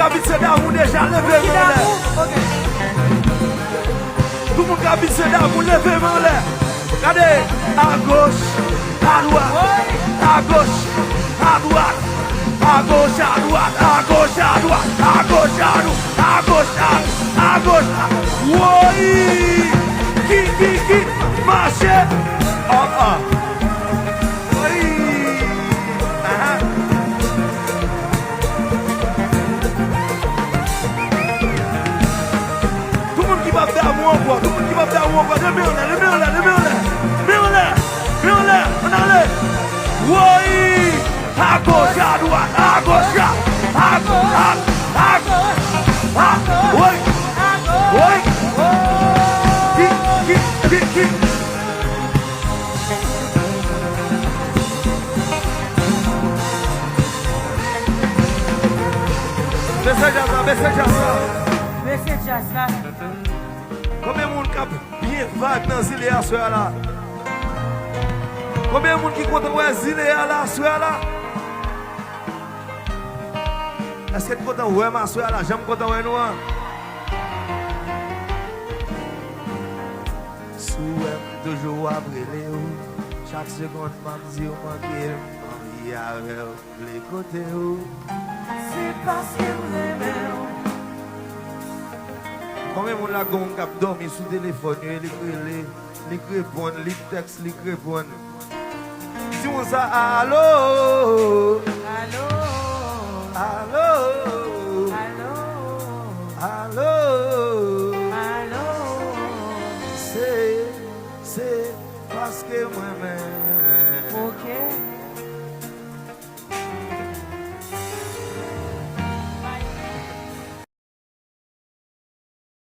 qui habite ce d'amour déjà, levez-moi là. Tout le monde qui habite ce d'amour, levez-moi là. Regardez, à gauche, à droite, à gauche, à droite, à gauche, à droite, à gauche, à droite, à gauche, à droite, à gauche, à gauche. Oui, qui, marchez. Oh. Oui. Tout le monde qui va faire amour encore, tout le monde qui va faire amour encore, levez-moi là, on allait. Oui, à gauche, à droite, à gauche, à gauche, oui. Qui. Baissez ça. Combien de monde qui a bien vague dans Zilé à ce là? Combien de monde qui compte ouais Zilé à la soir là? Est-ce que tu comptes ouais ma soeur là? J'aime compter ouais nous. Souhait toujours après Léo. Chaque seconde m'a dit au manquer. Il y a les côtés où. C'est parce que vous l'aimez. Combien de monde la gongue a dormi sous téléphone, les répondent, les textes, les répondent. Si on ça, allô. C'est parce que moi-même. Ok.